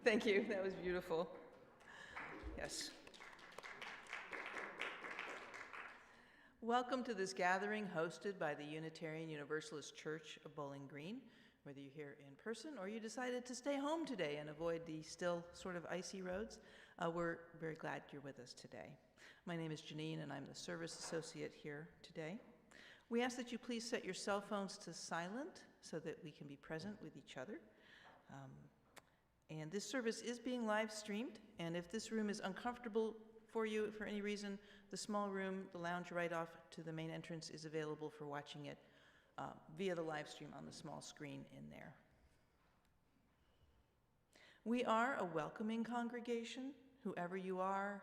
Thank you. That was beautiful. Yes. Welcome to this gathering hosted by the Unitarian Universalist Church of Bowling Green. Whether you're here in person or you decided to stay home today and avoid the still sort of icy roads, we're very glad you're with us today. My name is Janine, and I'm the service associate here today. We ask that you please set your cell phones to silent so that we can be present with each other. And this service is being live streamed, and if this room is uncomfortable for you for any reason, the small room, the lounge right off to the main entrance, is available for watching it via the live stream on the small screen in there. We are a welcoming congregation. Whoever you are,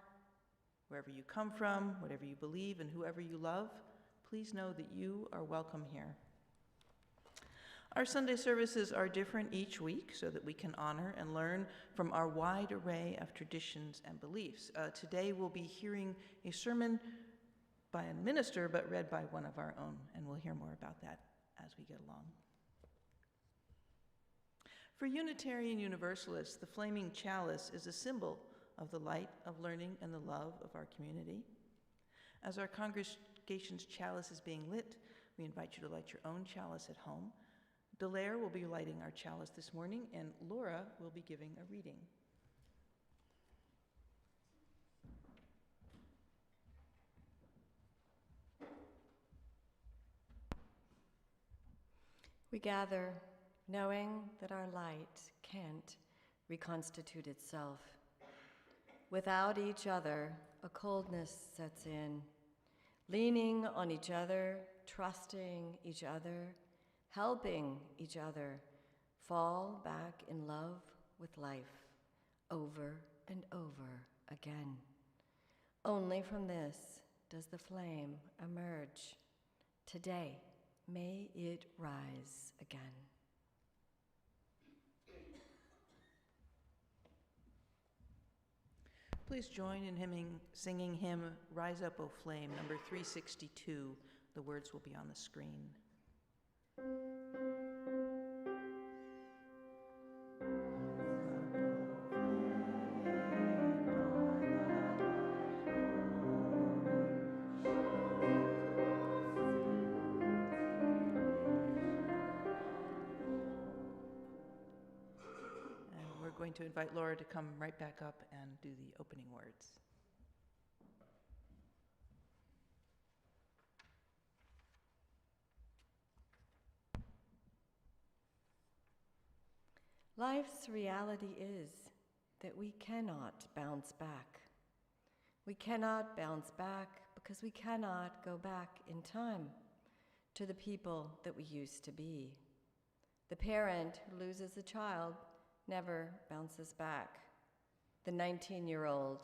wherever you come from, whatever you believe, and whoever you love, please know that you are welcome here. Our Sunday services are different each week so that we can honor and learn from our wide array of traditions and beliefs. Today we'll be hearing a sermon by a minister, but read by one of our own, and we'll hear more about that as we get along. For Unitarian Universalists, the flaming chalice is a symbol of the light of learning and the love of our community. As our congregation's chalice is being lit, we invite you to light your own chalice at home. Delaire will be lighting our chalice this morning, and Laura will be giving a reading. We gather knowing that our light can't reconstitute itself. Without each other, a coldness sets in. Leaning on each other, trusting each other, helping each other fall back in love with life over and over again. Only from this does the flame emerge. Today, may it rise again. Please join in singing hymn Rise Up, O Flame, number 362. The words will be on the screen. Going to invite Laura to come right back up and do the opening words. Life's reality is that we cannot bounce back. We cannot bounce back because we cannot go back in time to the people that we used to be. The parent who loses a child never bounces back. The 19-year-old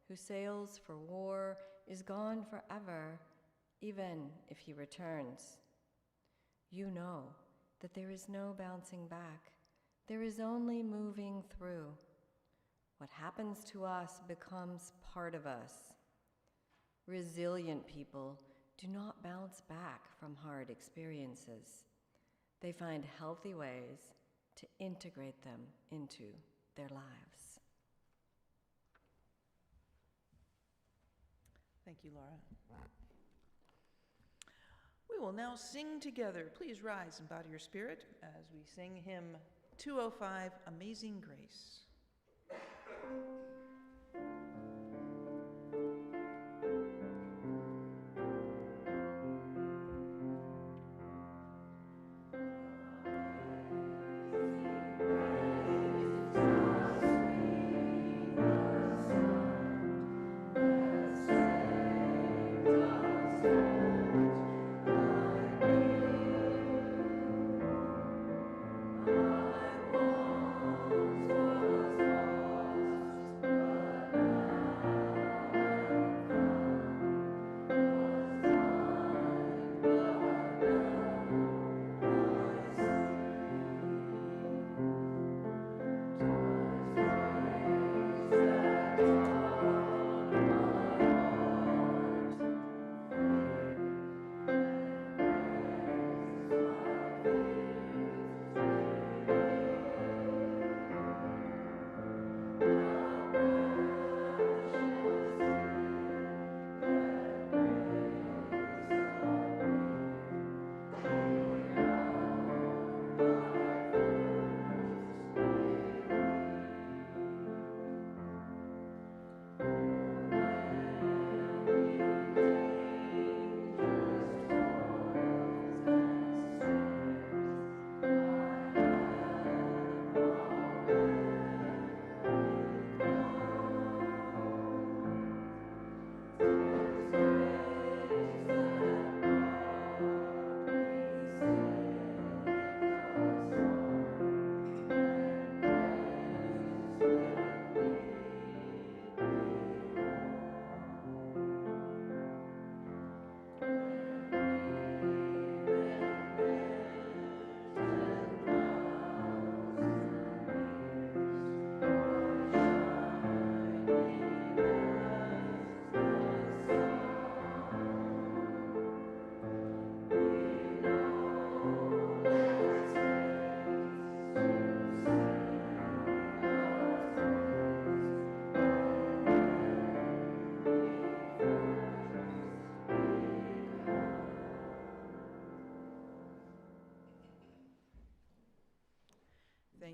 who sails for war is gone forever, even if he returns. You know that there is no bouncing back. There is only moving through. What happens to us becomes part of us. Resilient people do not bounce back from hard experiences. They find healthy ways to integrate them into their lives. Thank you, Laura. We will now sing together. Please rise and bow to your spirit as we sing hymn 205, Amazing Grace.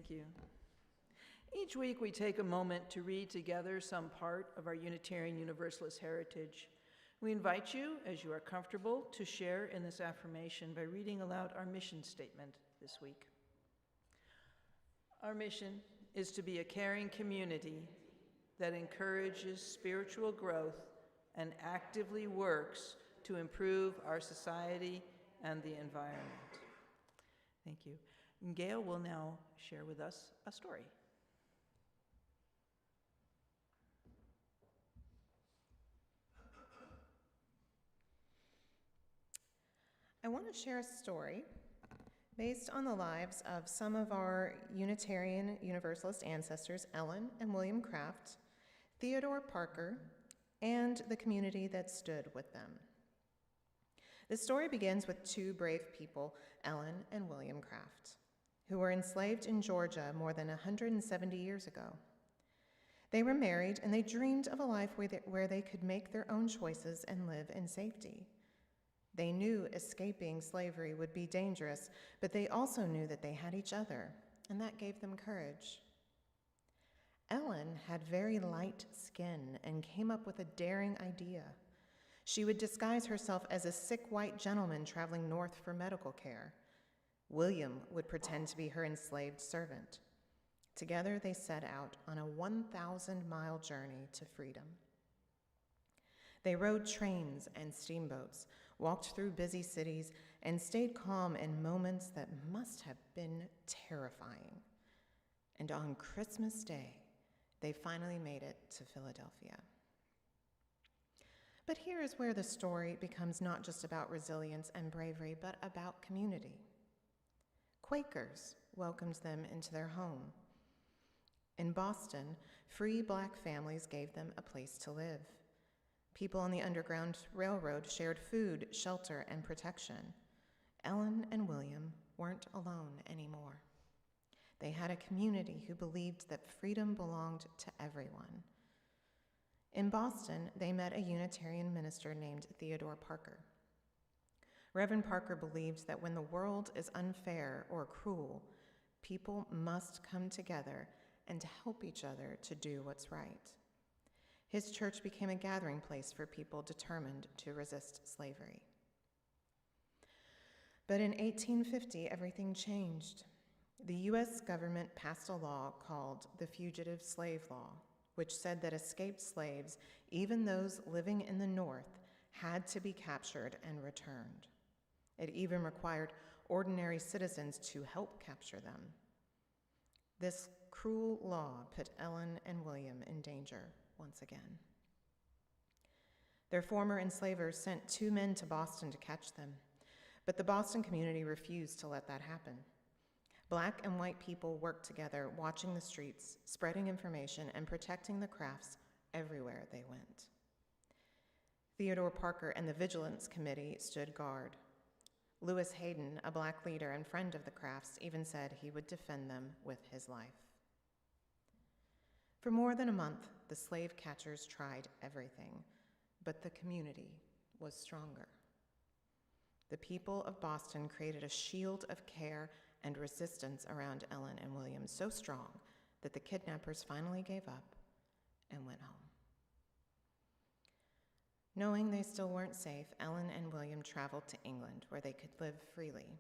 Thank you. Each week we take a moment to read together some part of our Unitarian Universalist heritage. We invite you, as you are comfortable, to share in this affirmation by reading aloud our mission statement this week. Our mission is to be a caring community that encourages spiritual growth and actively works to improve our society and the environment. Thank you. And Gail will now share with us a story. I want to share a story based on the lives of some of our Unitarian Universalist ancestors, Ellen and William Craft, Theodore Parker, and the community that stood with them. The story begins with two brave people, Ellen and William Craft, who were enslaved in Georgia more than 170 years ago. They were married and they dreamed of a life where they could make their own choices and live in safety. They knew escaping slavery would be dangerous, but they also knew that they had each other, and that gave them courage. Ellen had very light skin and came up with a daring idea. She would disguise herself as a sick white gentleman traveling north for medical care. William would pretend to be her enslaved servant. Together they set out on a 1,000-mile journey to freedom. They rode trains and steamboats, walked through busy cities, and stayed calm in moments that must have been terrifying. And on Christmas Day, they finally made it to Philadelphia. But here is where the story becomes not just about resilience and bravery, but about community. Quakers welcomed them into their home. In Boston, free Black families gave them a place to live. People on the Underground Railroad shared food, shelter, and protection. Ellen and William weren't alone anymore. They had a community who believed that freedom belonged to everyone. In Boston, they met a Unitarian minister named Theodore Parker. Reverend Parker believed that when the world is unfair or cruel, people must come together and help each other to do what's right. His church became a gathering place for people determined to resist slavery. But in 1850, everything changed. The U.S. government passed a law called the Fugitive Slave Law, which said that escaped slaves, even those living in the North, had to be captured and returned. It even required ordinary citizens to help capture them. This cruel law put Ellen and William in danger once again. Their former enslavers sent 2 men to Boston to catch them, but the Boston community refused to let that happen. Black and white people worked together, watching the streets, spreading information, and protecting the Crafts everywhere they went. Theodore Parker and the Vigilance Committee stood guard. Lewis Hayden, a Black leader and friend of the Crafts, even said he would defend them with his life. For more than a month, the slave catchers tried everything, but the community was stronger. The people of Boston created a shield of care and resistance around Ellen and William so strong that the kidnappers finally gave up and went home. Knowing they still weren't safe, Ellen and William traveled to England where they could live freely.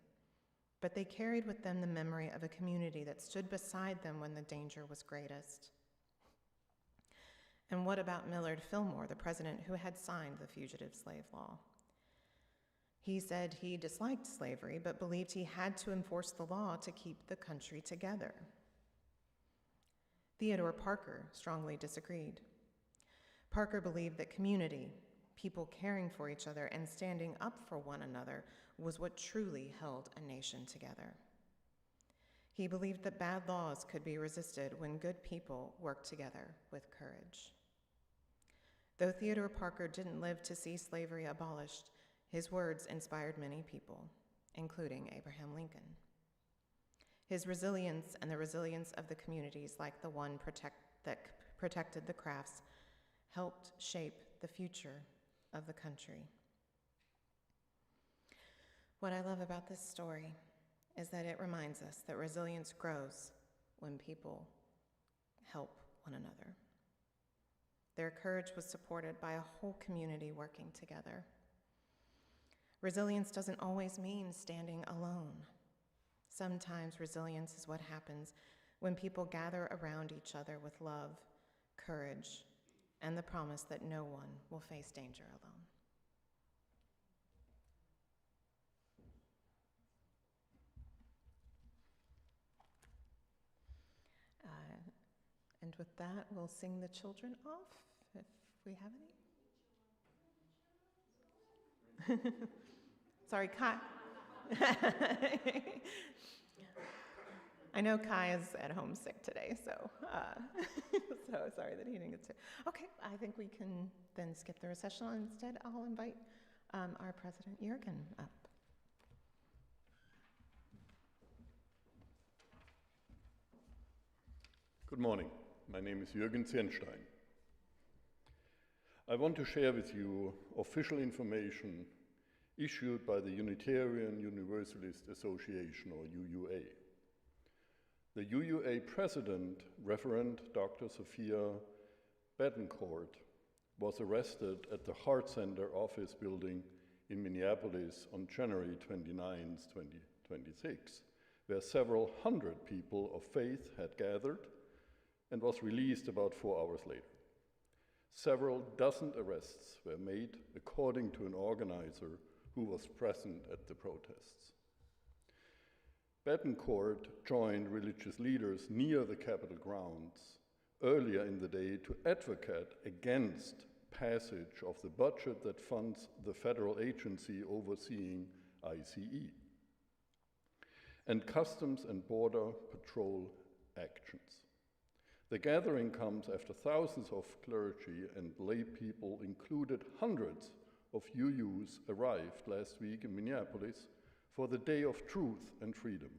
But they carried with them the memory of a community that stood beside them when the danger was greatest. And what about Millard Fillmore, the president who had signed the Fugitive Slave Law? He said he disliked slavery, but believed he had to enforce the law to keep the country together. Theodore Parker strongly disagreed. Parker believed that community, people caring for each other and standing up for one another, was what truly held a nation together. He believed that bad laws could be resisted when good people worked together with courage. Though Theodore Parker didn't live to see slavery abolished, his words inspired many people, including Abraham Lincoln. His resilience and the resilience of the communities like the one that protected the Crafts helped shape the future of the country. What I love about this story is that it reminds us that resilience grows when people help one another. Their courage was supported by a whole community working together. Resilience doesn't always mean standing alone. Sometimes resilience is what happens when people gather around each other with love, courage, and the promise that no one will face danger alone. And with that, we'll sing the children off, if we have any. Sorry, Kai. I know Kai is at home sick today, so so sorry that he didn't get to. Okay, I think we can then skip the recessional. Instead, I'll invite our president, Jürgen, up. Good morning. My name is Jürgen Zirnstein. I want to share with you official information issued by the Unitarian Universalist Association, or UUA. The UUA president, Reverend Dr. Sophia Betancourt, was arrested at the Heart Center office building in Minneapolis on January 29, 2026, where several hundred people of faith had gathered, and was released about 4 hours later. Several dozen arrests were made according to an organizer who was present at the protests. Betancourt joined religious leaders near the Capitol grounds earlier in the day to advocate against passage of the budget that funds the federal agency overseeing ICE and Customs and Border Patrol actions. The gathering comes after thousands of clergy and lay people, included hundreds of UUs, arrived last week in Minneapolis for the Day of Truth and Freedom,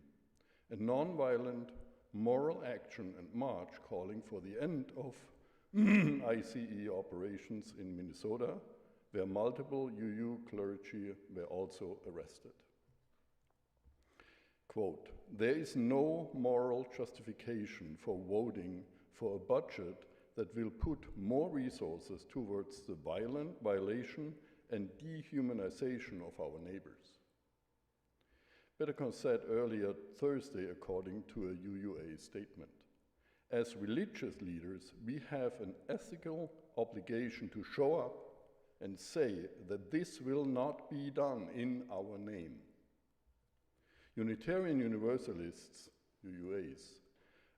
a nonviolent moral action and march calling for the end of ICE operations in Minnesota, where multiple UU clergy were also arrested. Quote, "There is no moral justification for voting for a budget that will put more resources towards the violent violation and dehumanization of our neighbors." Betancourt said earlier Thursday, according to a UUA statement, "As religious leaders, we have an ethical obligation to show up and say that this will not be done in our name." Unitarian Universalists, UUAs,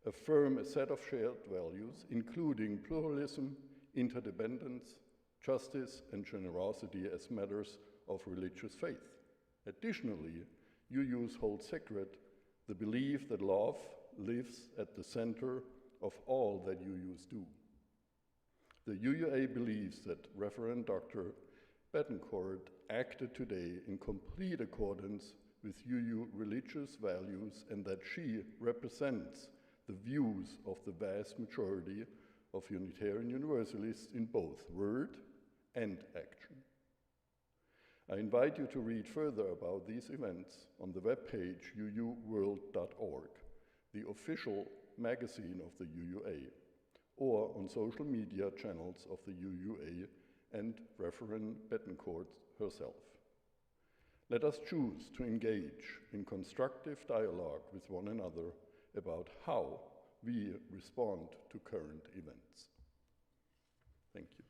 affirm a set of shared values, including pluralism, interdependence, justice, and generosity as matters of religious faith. Additionally, UUs hold sacred the belief that love lives at the center of all that UUs do. The UUA believes that Reverend Dr. Betancourt acted today in complete accordance with UU religious values and that she represents the views of the vast majority of Unitarian Universalists in both word and action. I invite you to read further about these events on the webpage uuworld.org, the official magazine of the UUA, or on social media channels of the UUA and Reverend Betancourt herself. Let us choose to engage in constructive dialogue with one another about how we respond to current events. Thank you.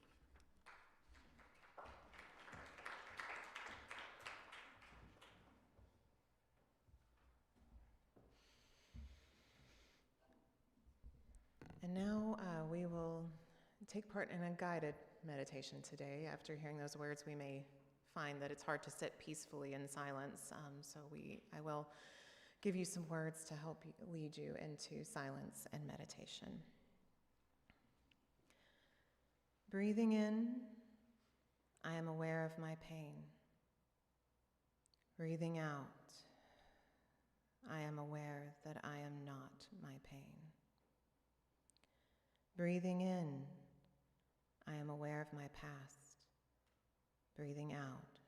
And now we will take part in a guided meditation today. After hearing those words, we may find that it's hard to sit peacefully in silence, so I will give you some words to help lead you into silence and meditation. Breathing in, I am aware of my pain. Breathing out, I am aware that I am not my pain. Breathing in, I am aware of my past. Breathing out,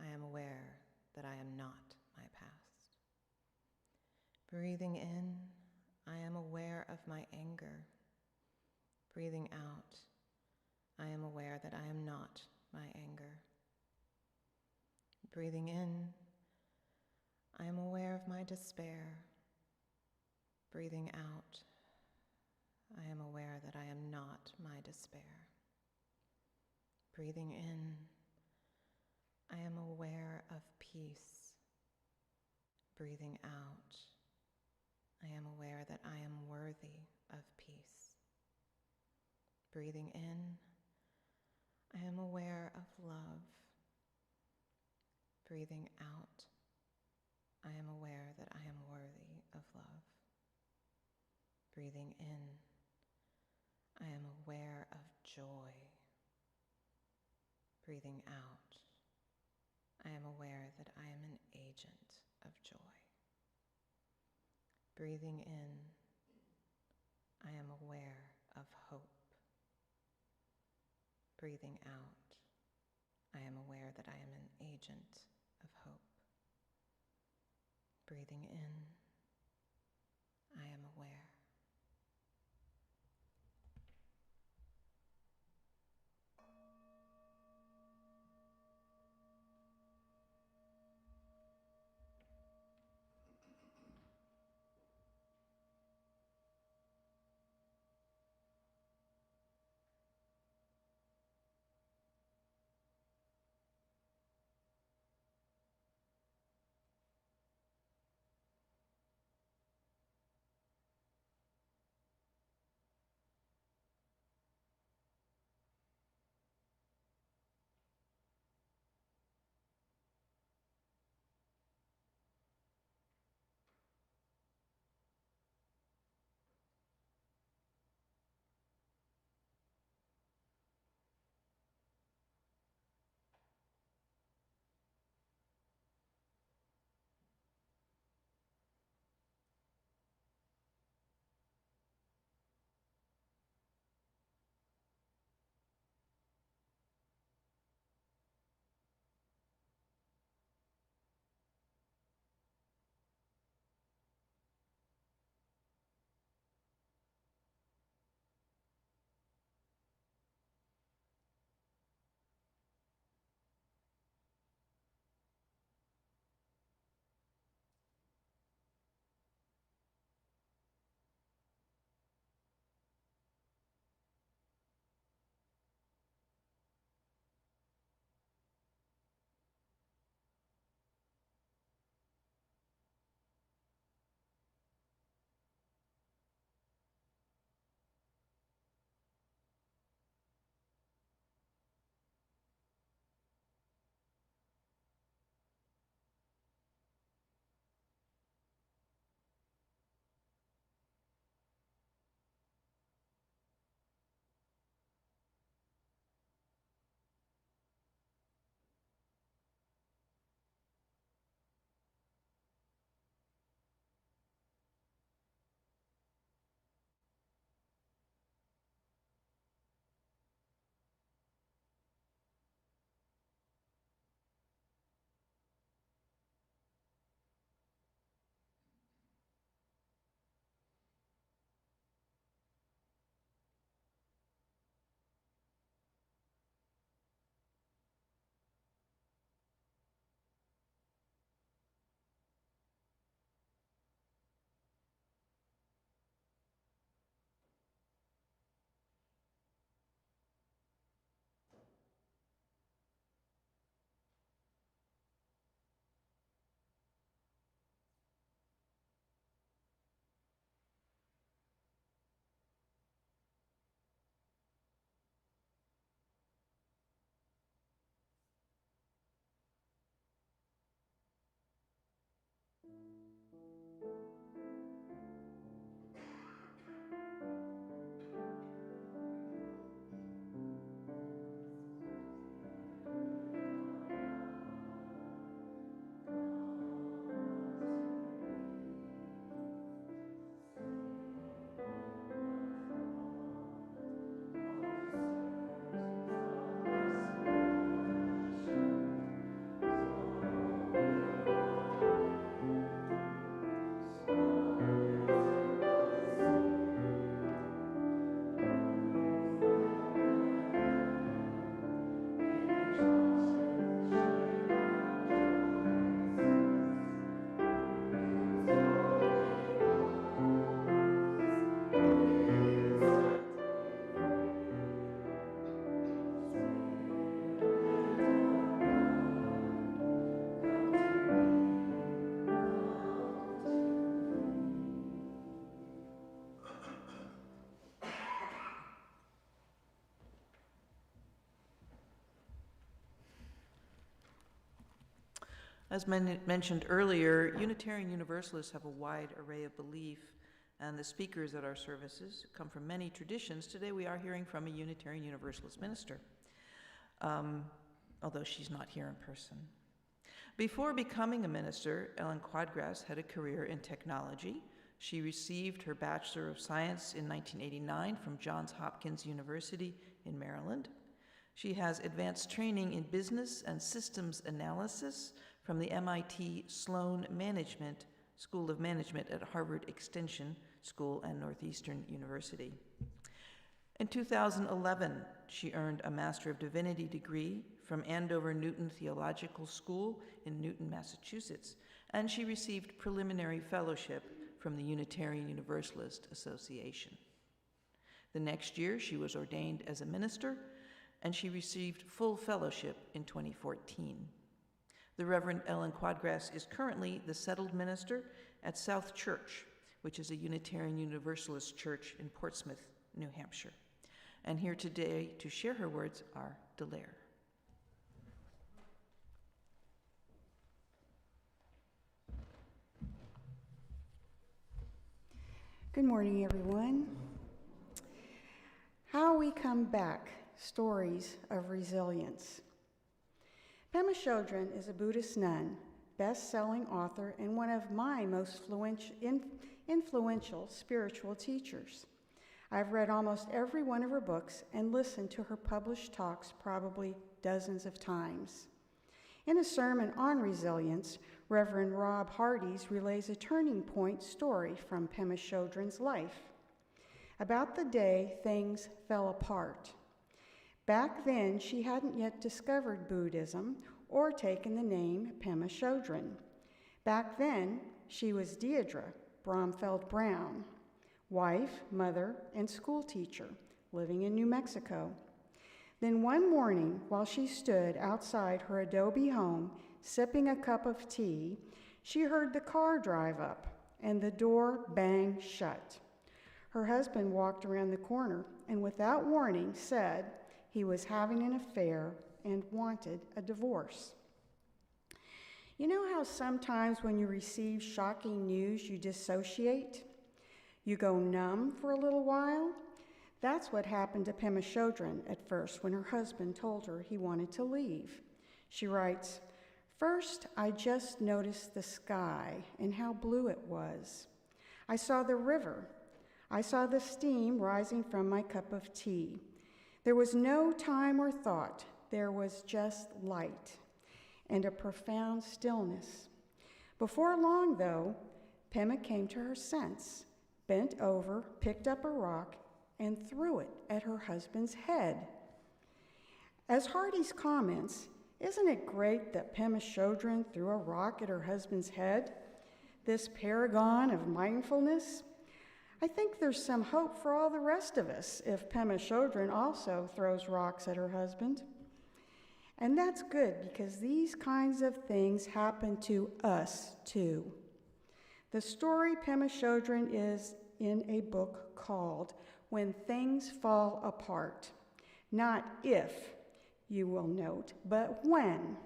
I am aware that I am not my past. Breathing in, I am aware of my anger. Breathing out, I am aware that I am not my anger. Breathing in, I am aware of my despair. Breathing out, I am aware that I am not my despair. Breathing in, I am aware of peace. Breathing out, I am aware that I am worthy of peace. Breathing in, I am aware of love. Breathing out, I am aware that I am worthy of love. Breathing in, I am aware of joy. Breathing out, I am aware that I am an agent of joy. Breathing in, I am aware of hope. Breathing out, I am aware that I am an agent of hope. Breathing in, I am aware. As mentioned earlier, Unitarian Universalists have a wide array of belief, and the speakers at our services come from many traditions. Today we are hearing from a Unitarian Universalist minister, although she's not here in person. Before becoming a minister, Ellen Quaadgras had a career in technology. She received her Bachelor of Science in 1989 from Johns Hopkins University in Maryland. She has advanced training in business and systems analysis from the MIT Sloan School of Management at Harvard Extension School and Northeastern University. In 2011, she earned a Master of Divinity degree from Andover Newton Theological School in Newton, Massachusetts, and she received preliminary fellowship from the Unitarian Universalist Association. The next year, she was ordained as a minister, and she received full fellowship in 2014. The Reverend Ellen Quaadgras is currently the settled minister at South Church, which is a Unitarian Universalist church in Portsmouth, New Hampshire. And here today to share her words are Delaire. Good morning, everyone. How we come back, stories of resilience. Pema Chodron is a Buddhist nun, best-selling author, and one of my most influential spiritual teachers. I've read almost every one of her books and listened to her published talks probably dozens of times. In a sermon on resilience, Reverend Rob Hardy's relays a turning point story from Pema Chodron's life, about the day things fell apart. Back then, she hadn't yet discovered Buddhism or taken the name Pema Chodron. Back then, she was Deidre Bromfeld Brown, wife, mother, and school teacher, living in New Mexico. Then one morning, while she stood outside her adobe home, sipping a cup of tea, she heard the car drive up and the door bang shut. Her husband walked around the corner and without warning said he was having an affair and wanted a divorce. You know how sometimes when you receive shocking news, you dissociate? You go numb for a little while? That's what happened to Pema Chodron at first when her husband told her he wanted to leave. She writes, "First, I just noticed the sky and how blue it was. I saw the river. I saw the steam rising from my cup of tea. There was no time or thought. There was just light and a profound stillness. Before long, though, Pema came to her sense, bent over, picked up a rock, and threw it at her husband's head." As Hardy's comments, isn't it great that Pema Chodron threw a rock at her husband's head? This paragon of mindfulness? I think there's some hope for all the rest of us if Pema Chodron also throws rocks at her husband. And that's good because these kinds of things happen to us too. The story Pema Chodron is in a book called When Things Fall Apart. Not if, you will note, but when.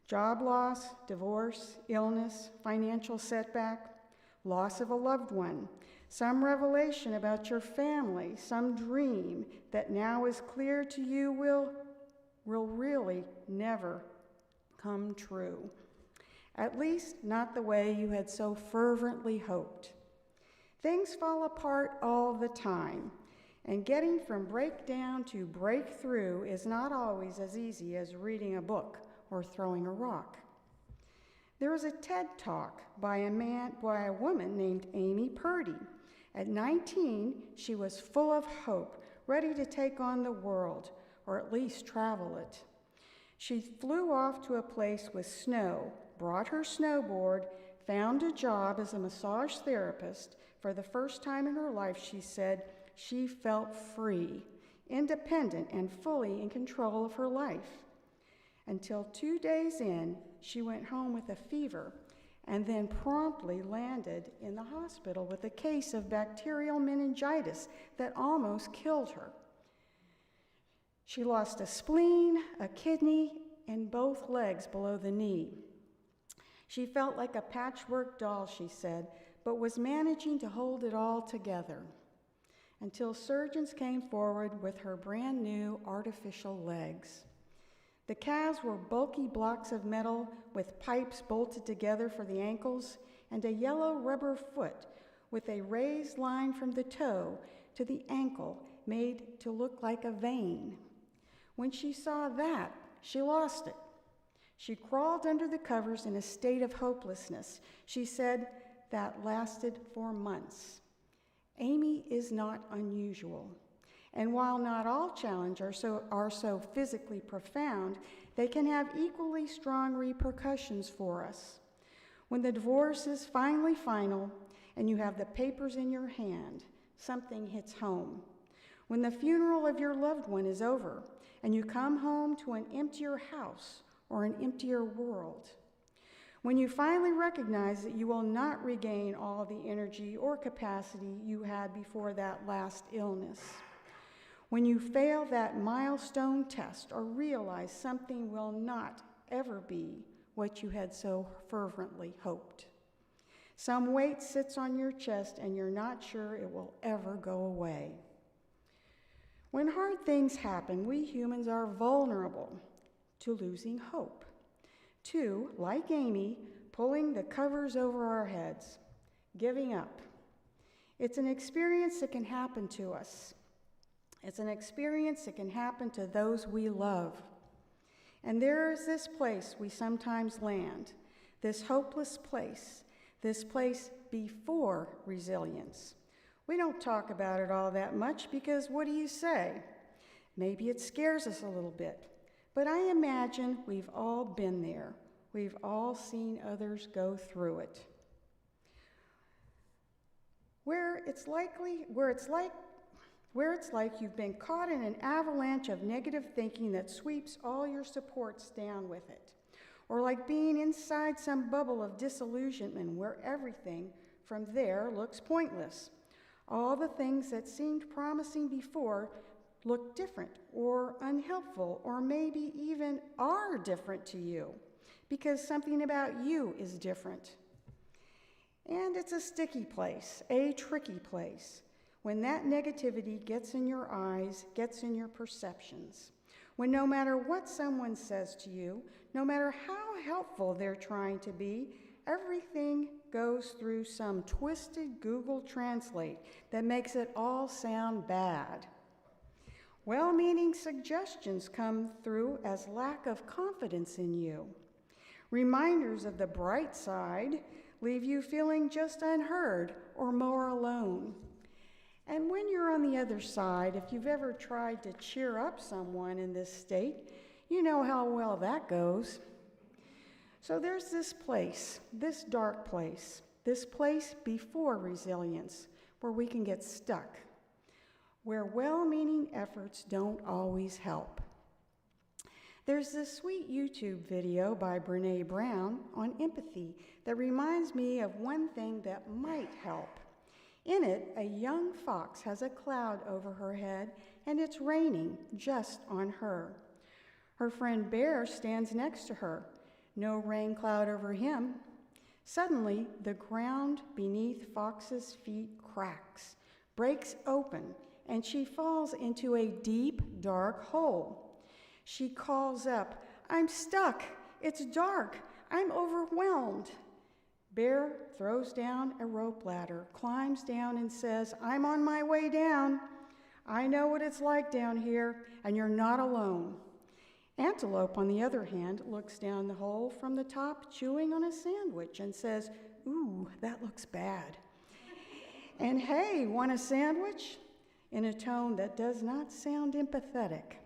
Job loss, divorce, illness, financial setback, loss of a loved one, some revelation about your family, some dream that now is clear to you will really never come true. At least not the way you had so fervently hoped. Things fall apart all the time, and getting from breakdown to breakthrough is not always as easy as reading a book or throwing a rock. There was a TED Talk by a woman named Amy Purdy. At 19, she was full of hope, ready to take on the world, or at least travel it. She flew off to a place with snow, brought her snowboard, found a job as a massage therapist. For the first time in her life, she said she felt free, independent, and fully in control of her life. Until 2 days in, she went home with a fever and then promptly landed in the hospital with a case of bacterial meningitis that almost killed her. She lost a spleen, a kidney, and both legs below the knee. She felt like a patchwork doll, she said, but was managing to hold it all together until surgeons came forward with her brand new artificial legs. The calves were bulky blocks of metal with pipes bolted together for the ankles and a yellow rubber foot with a raised line from the toe to the ankle made to look like a vein. When she saw that, she lost it. She crawled under the covers in a state of hopelessness. She said that lasted for months. Amy is not unusual. And while not all challenges are so physically profound, they can have equally strong repercussions for us. When the divorce is finally final and you have the papers in your hand, something hits home. When the funeral of your loved one is over and you come home to an emptier house or an emptier world. When you finally recognize that you will not regain all the energy or capacity you had before that last illness. When you fail that milestone test or realize something will not ever be what you had so fervently hoped. Some weight sits on your chest and you're not sure it will ever go away. When hard things happen, we humans are vulnerable to losing hope, to, like Amy, pulling the covers over our heads, giving up. It's an experience that can happen to us. It's an experience that can happen to those we love. And there is this place we sometimes land, this hopeless place, this place before resilience. We don't talk about it all that much because what do you say? Maybe it scares us a little bit. But I imagine we've all been there. We've all seen others go through it. Where it's like you've been caught in an avalanche of negative thinking that sweeps all your supports down with it. Or like being inside some bubble of disillusionment where everything from there looks pointless. All the things that seemed promising before look different or unhelpful or maybe even are different to you because something about you is different. And it's a sticky place, a tricky place, when that negativity gets in your eyes, gets in your perceptions, when no matter what someone says to you, no matter how helpful they're trying to be, everything goes through some twisted Google Translate that makes it all sound bad. Well-meaning suggestions come through as lack of confidence in you. Reminders of the bright side leave you feeling just unheard or more alone. And when you're on the other side, if you've ever tried to cheer up someone in this state, you know how well that goes. So there's this place, this dark place, this place before resilience, where we can get stuck, where well-meaning efforts don't always help. There's this sweet YouTube video by Brene Brown on empathy that reminds me of one thing that might help. In it, a young fox has a cloud over her head, and it's raining just on her. Her friend Bear stands next to her. No rain cloud over him. Suddenly, the ground beneath Fox's feet cracks, breaks open, and she falls into a deep, dark hole. She calls up, "I'm stuck. It's dark. I'm overwhelmed." Bear throws down a rope ladder, climbs down, and says, "I'm on my way down. I know what it's like down here, and you're not alone." Antelope, on the other hand, looks down the hole from the top, chewing on a sandwich, and says, "Ooh, that looks bad." And "Hey, want a sandwich?" in a tone that does not sound empathetic.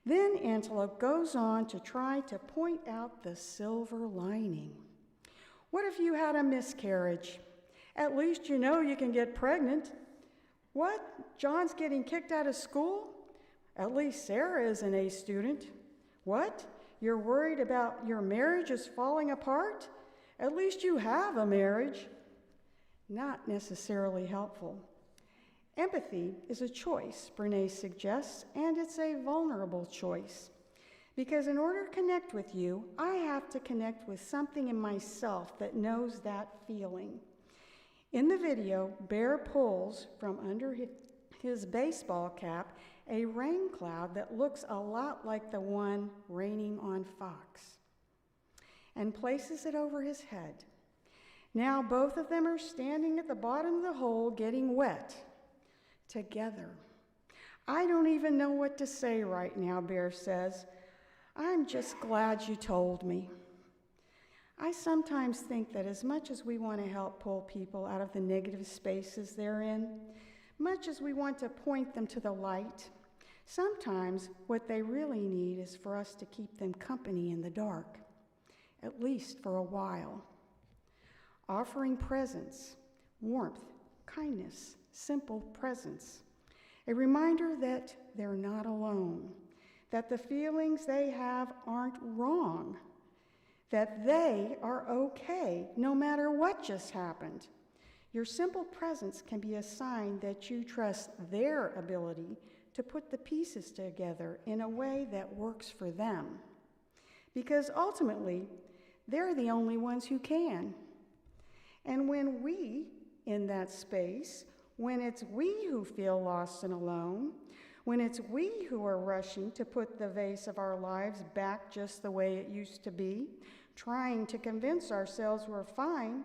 Then Antelope goes on to try to point out the silver lining. What if you had a miscarriage? At least you know you can get pregnant. What? John's getting kicked out of school? At least Sarah is an A student. What? You're worried about your marriage is falling apart? At least you have a marriage. Not necessarily helpful. Empathy is a choice, Brene suggests, and it's a vulnerable choice. Because in order to connect with you, I have to connect with something in myself that knows that feeling. In the video, Bear pulls from under his baseball cap a rain cloud that looks a lot like the one raining on Fox, and places it over his head. Now both of them are standing at the bottom of the hole getting wet together. I don't even know what to say right now, Bear says. I'm just glad you told me. I sometimes think that as much as we want to help pull people out of the negative spaces they're in, much as we want to point them to the light, sometimes what they really need is for us to keep them company in the dark, at least for a while. Offering presence, warmth, kindness, simple presence, a reminder that they're not alone, that the feelings they have aren't wrong, that they are okay no matter what just happened. Your simple presence can be a sign that you trust their ability to put the pieces together in a way that works for them. Because ultimately, they're the only ones who can. And when we, in that space, when it's we who feel lost and alone, when it's we who are rushing to put the vase of our lives back just the way it used to be, trying to convince ourselves we're fine,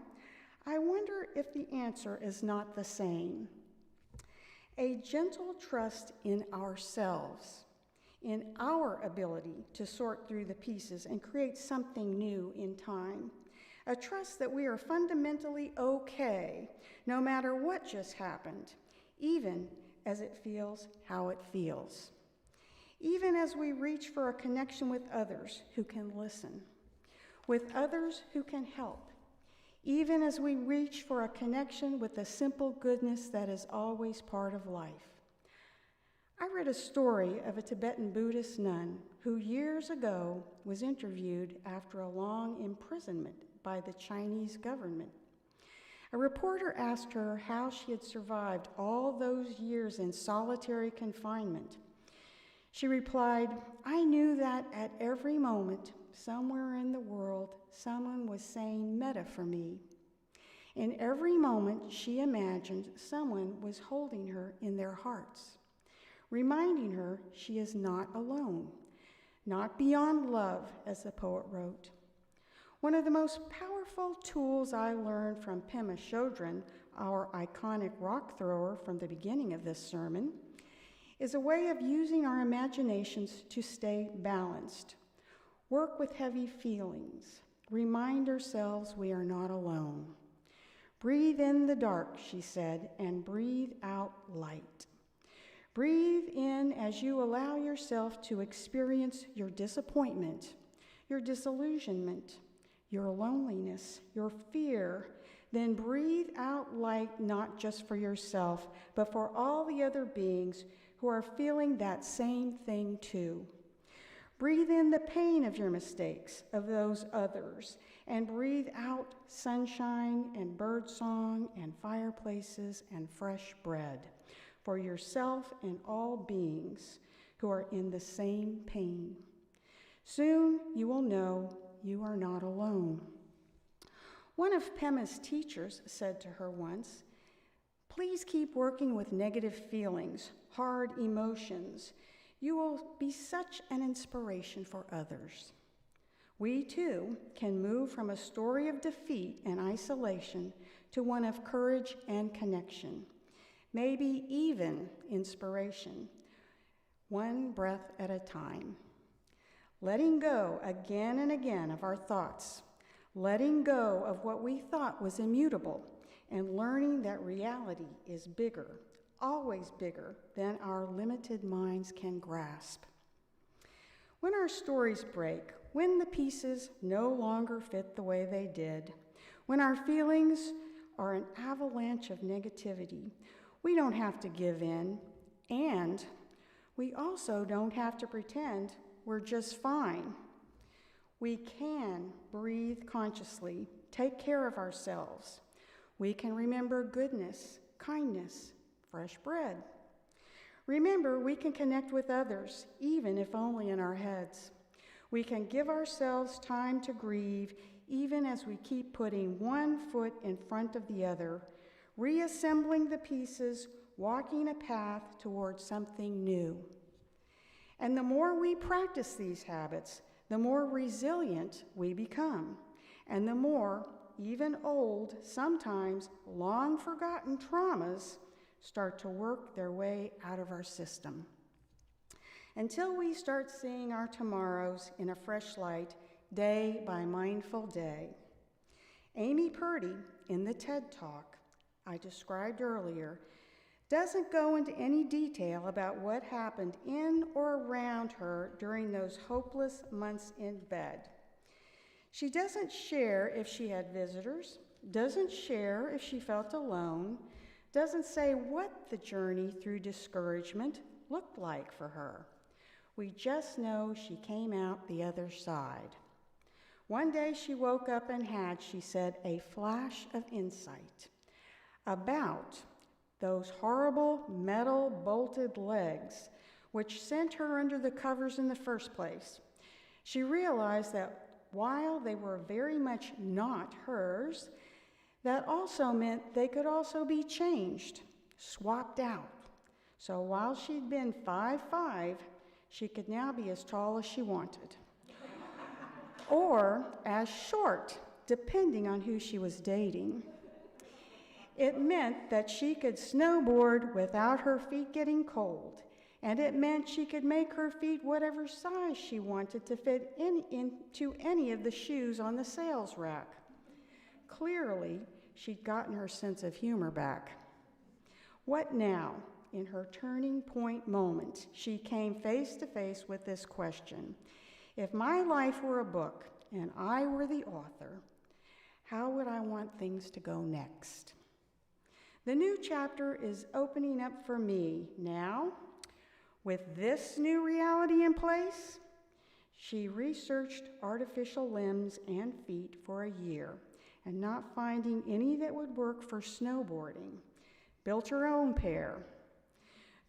I wonder if the answer is not the same. A gentle trust in ourselves, in our ability to sort through the pieces and create something new in time. A trust that we are fundamentally okay, no matter what just happened, even as it feels how it feels. Even as we reach for a connection with others who can listen, with others who can help, even as we reach for a connection with the simple goodness that is always part of life. I read a story of a Tibetan Buddhist nun who years ago was interviewed after a long imprisonment by the Chinese government. A reporter asked her how she had survived all those years in solitary confinement. She replied, "I knew that at every moment, somewhere in the world, someone was saying metta for me. In every moment, she imagined someone was holding her in their hearts, reminding her she is not alone, not beyond love," as the poet wrote. One of the most powerful tools I learned from Pema Chodron, our iconic rock thrower from the beginning of this sermon, is a way of using our imaginations to stay balanced, work with heavy feelings, remind ourselves we are not alone. Breathe in the dark, she said, and breathe out light. Breathe in as you allow yourself to experience your disappointment, your disillusionment, your loneliness, your fear. Then breathe out light, not just for yourself, but for all the other beings who are feeling that same thing too. Breathe in the pain of your mistakes, of those others, and breathe out sunshine and birdsong and fireplaces and fresh bread for yourself and all beings who are in the same pain. Soon you will know you are not alone. One of Pema's teachers said to her once, "Please keep working with negative feelings, hard emotions. You will be such an inspiration for others." We too can move from a story of defeat and isolation to one of courage and connection, maybe even inspiration, one breath at a time. Letting go again and again of our thoughts, letting go of what we thought was immutable, and learning that reality is bigger, always bigger than our limited minds can grasp. When our stories break, when the pieces no longer fit the way they did, when our feelings are an avalanche of negativity, we don't have to give in, and we also don't have to pretend we're just fine. We can breathe consciously, take care of ourselves. We can remember goodness, kindness, fresh bread. Remember, we can connect with others, even if only in our heads. We can give ourselves time to grieve even as we keep putting one foot in front of the other, reassembling the pieces, walking a path towards something new. And the more we practice these habits, the more resilient we become, and the more even old, sometimes long forgotten traumas start to work their way out of our system. Until we start seeing our tomorrows in a fresh light, day by mindful day. Amy Purdy, in the TED Talk I described earlier, doesn't go into any detail about what happened in or around her during those hopeless months in bed. She doesn't share if she had visitors, doesn't share if she felt alone, doesn't say what the journey through discouragement looked like for her. We just know she came out the other side. One day she woke up and had, she said, a flash of insight about those horrible metal bolted legs which sent her under the covers in the first place. She realized that while they were very much not hers, that also meant they could also be changed, swapped out. So while she'd been 5'5", she could now be as tall as she wanted. Or as short, depending on who she was dating. It meant that she could snowboard without her feet getting cold, and it meant she could make her feet whatever size she wanted to fit into any of the shoes on the sales rack. Clearly, she'd gotten her sense of humor back. What now? In her turning point moment, she came face to face with this question. If my life were a book and I were the author, how would I want things to go next? The new chapter is opening up for me now. With this new reality in place, she researched artificial limbs and feet for a year and not finding any that would work for snowboarding, built her own pair.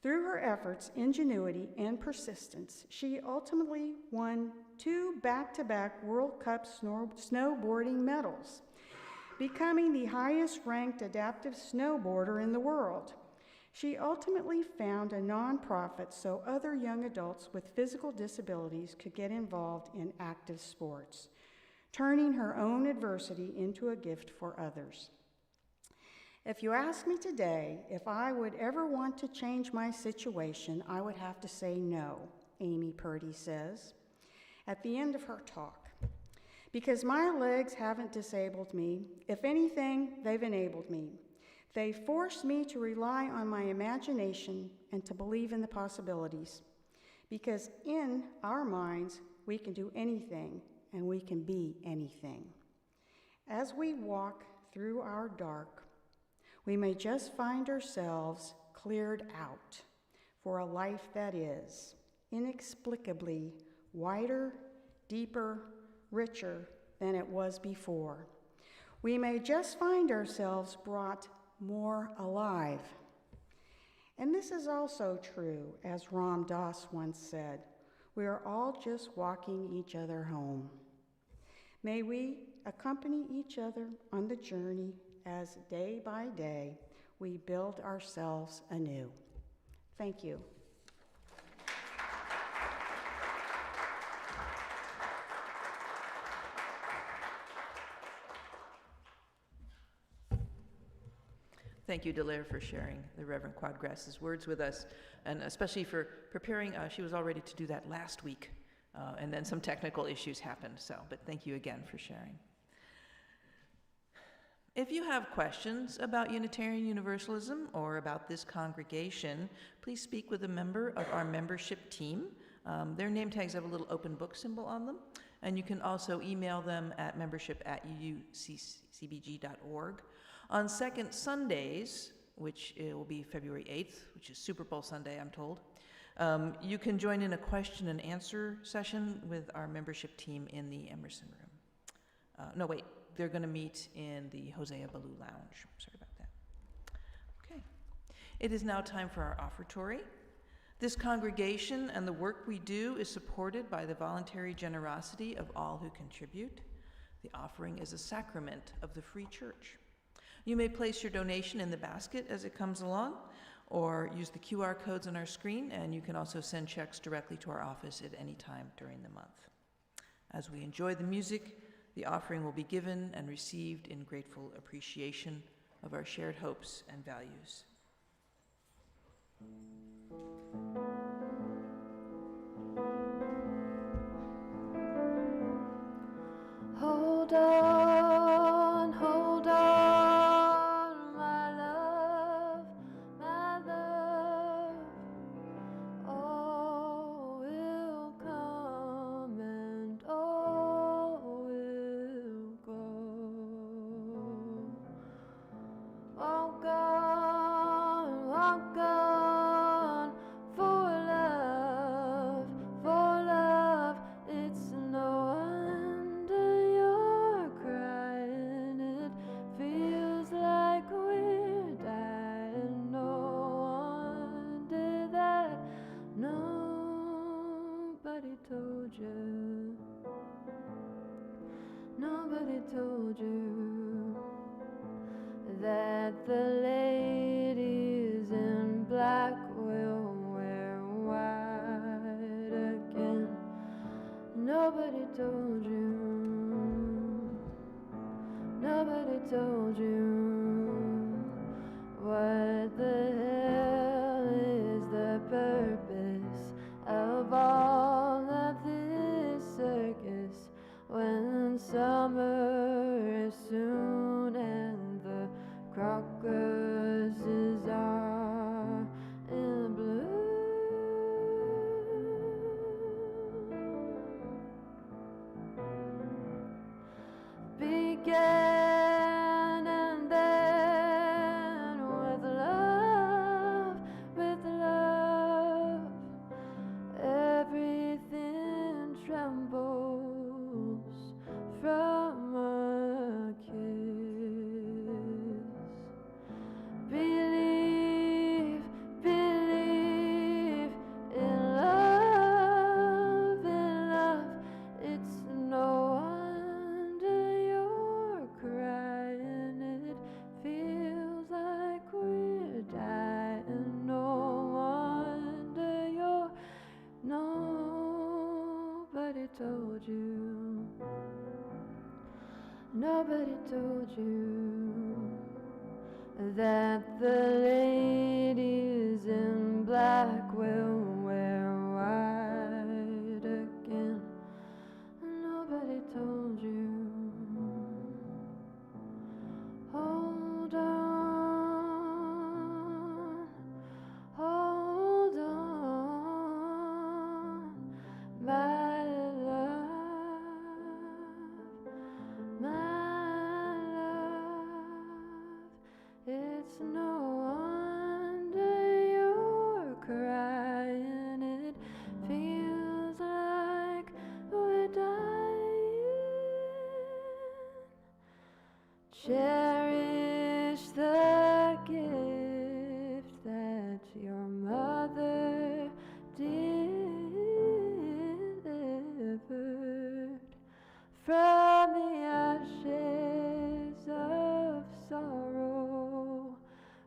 Through her efforts, ingenuity, and persistence, she ultimately won 2 back-to-back World Cup snowboarding medals, becoming the highest-ranked adaptive snowboarder in the world. She ultimately found a nonprofit so other young adults with physical disabilities could get involved in active sports, turning her own adversity into a gift for others. If you ask me today if I would ever want to change my situation, I would have to say no, Amy Purdy says at the end of her talk. Because my legs haven't disabled me. If anything, they've enabled me. They forced me to rely on my imagination and to believe in the possibilities. Because in our minds, we can do anything and we can be anything. As we walk through our dark, we may just find ourselves cleared out for a life that is inexplicably wider, deeper, richer than it was before. We may just find ourselves brought more alive. And this is also true, as Ram Dass once said, we are all just walking each other home. May we accompany each other on the journey as day by day we build ourselves anew. Thank you. Thank you, Delaire, for sharing the Reverend Quaadgras' words with us, and especially for preparing. She was all ready to do that last week, and then some technical issues happened, but thank you again for sharing. If you have questions about Unitarian Universalism or about this congregation, please speak with a member of our membership team. Their name tags have a little open book symbol on them, and you can also email them at membership@uuccbg.org. On second Sundays, which it will be February 8th, which is Super Bowl Sunday, I'm told, you can join in a question and answer session with our membership team in the Emerson room. They're going to meet in the Hosea Ballou Lounge. Sorry about that. Okay. It is now time for our offertory. This congregation and the work we do is supported by the voluntary generosity of all who contribute. The offering is a sacrament of the free church. You may place your donation in the basket as it comes along, or use the QR codes on our screen, and you can also send checks directly to our office at any time during the month. As we enjoy the music, the offering will be given and received in grateful appreciation of our shared hopes and values. Hold on, my love, my love. All will come and all will go. Walk on, for love, it's no wonder you're crying. It feels like we're dying. No wonder that nobody told you. Nobody told you that the ladies in black will wear white again. Nobody told you. Nobody told you. What the hell is the purpose of all of this circus when summer is soon and the crocuses are in bloom? Began and then with love, everything trembles from a kiss. Believe in love, it's no wonder you're crying. It feels like we're dying. No wonder you're. Nobody told you. Nobody told you that the ladies in black will wear white again. Nobody told you. Hold on, my love, it's no wonder you're crying. It feels like we're dying. Cherish the gift that your mother delivered from the ashes of sorrow.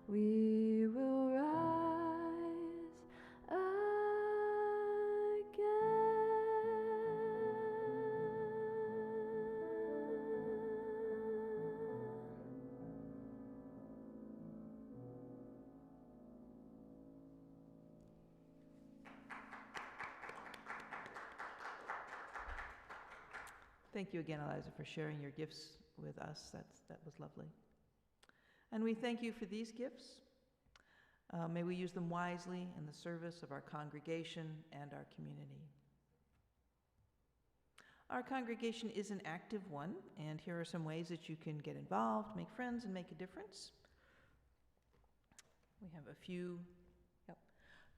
We will rise Thank you again, Eliza, for sharing your gifts with us. That was lovely. And we thank you for these gifts. May we use them wisely in the service of our congregation and our community. Our congregation is an active one, and here are some ways that you can get involved, make friends, and make a difference. We have a few.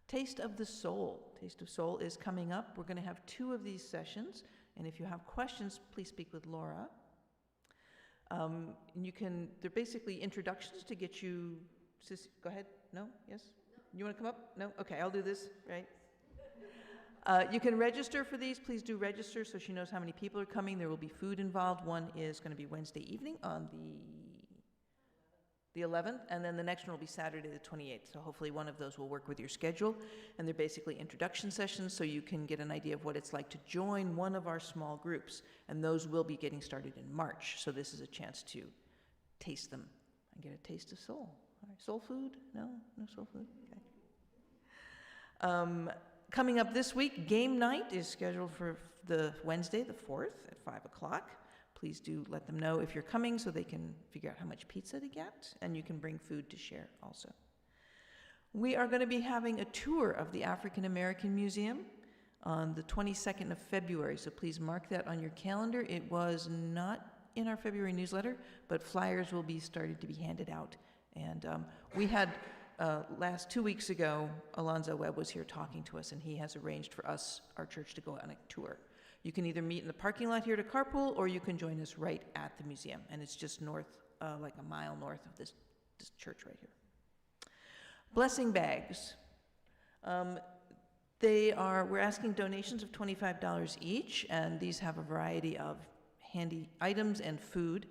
Taste of the Soul. Taste of Soul is coming up. We're going to have 2 of these sessions, and if you have questions, please speak with Laura. And they're basically introductions to get you, go ahead, no, yes? You want to come up? No? Okay, I'll do this, right? You can register for these. Please do register so she knows how many people are coming. There will be food involved. One is going to be Wednesday evening on the 11th, and then the next one will be Saturday the 28th. So hopefully one of those will work with your schedule. And they're basically introduction sessions so you can get an idea of what it's like to join one of our small groups. And those will be getting started in March. So this is a chance to taste them and get a taste of soul. All right. Soul food? No? No soul food? Okay. Coming up this week, game night is scheduled for the Wednesday, the 4th at 5 o'clock. Please do let them know if you're coming so they can figure out how much pizza to get, and you can bring food to share also. We are going to be having a tour of the African American Museum on the 22nd of February, so please mark that on your calendar. It was not in our February newsletter, but flyers will be started to be handed out. And we had last 2 weeks ago, Alonzo Webb was here talking to us, and he has arranged for us, our church, to go on a tour. You can either meet in the parking lot here to carpool, or you can join us right at the museum, and it's just north, like a mile north of this church right here. Blessing bags. We're asking donations of $25 each, and these have a variety of handy items and food.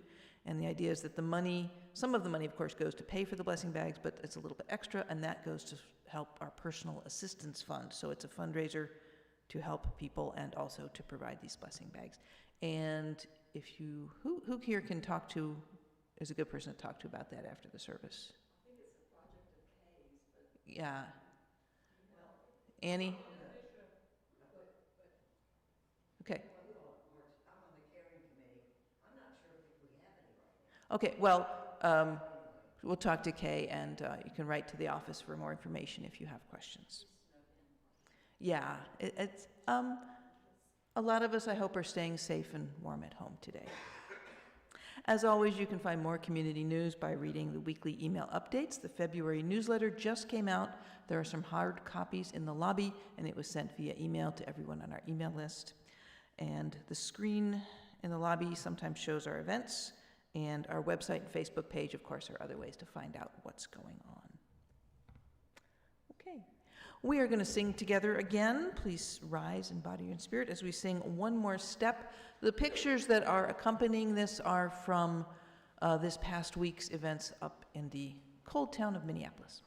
And the idea is that the money, some of the money, of course, goes to pay for the blessing bags, but it's a little bit extra, and that goes to help our personal assistance fund. So it's a fundraiser to help people and also to provide these blessing bags. And if you, who here can talk to, is a good person to talk to about that after the service? I think it's a project of Kay's, but... Yeah. Well, Annie? Okay. Okay, well, we'll talk to Kay, and you can write to the office for more information if you have questions. Yeah, it's a lot of us, I hope, are staying safe and warm at home today. As always, you can find more community news by reading the weekly email updates. The February newsletter just came out. There are some hard copies in the lobby, and it was sent via email to everyone on our email list. And the screen in the lobby sometimes shows our events, and our website and Facebook page, of course, are other ways to find out what's going on. Okay. We are going to sing together again. Please rise in body and spirit as we sing one more step. The pictures that are accompanying this are from this past week's events up in the cold town of Minneapolis.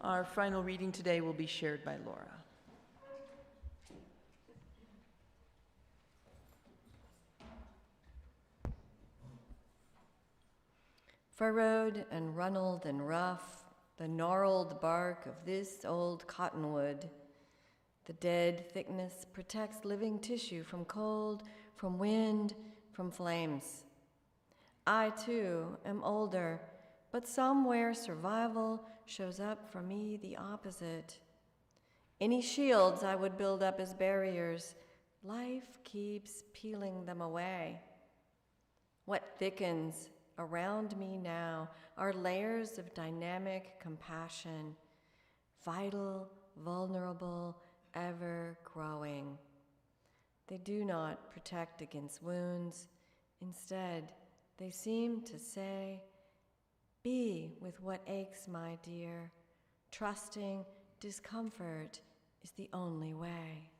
Our final reading today will be shared by Laura. Furrowed and runneled and rough, the gnarled bark of this old cottonwood. The dead thickness protects living tissue from cold, from wind, from flames. I, too, am older, but somewhere survival shows up for me the opposite. Any shields I would build up as barriers, life keeps peeling them away. What thickens around me now are layers of dynamic compassion, vital, vulnerable, ever growing. They do not protect against wounds. Instead, they seem to say, "Be with what aches, my dear. Trusting discomfort is the only way."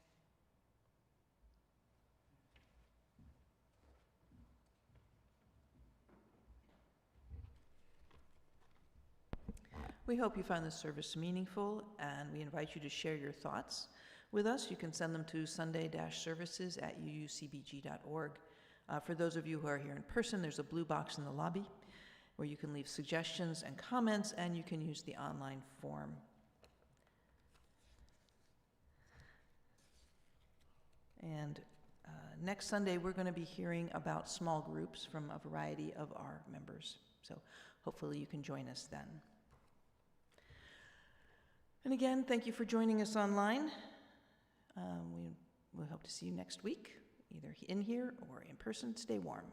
We hope you found this service meaningful, and we invite you to share your thoughts with us. You can send them to sunday-services@uucbg.org. For those of you who are here in person, there's a blue box in the lobby where you can leave suggestions and comments, and you can use the online form. And next Sunday, we're going to be hearing about small groups from a variety of our members. So hopefully you can join us then. And again, thank you for joining us online. We hope to see you next week, either in here or in person. Stay warm.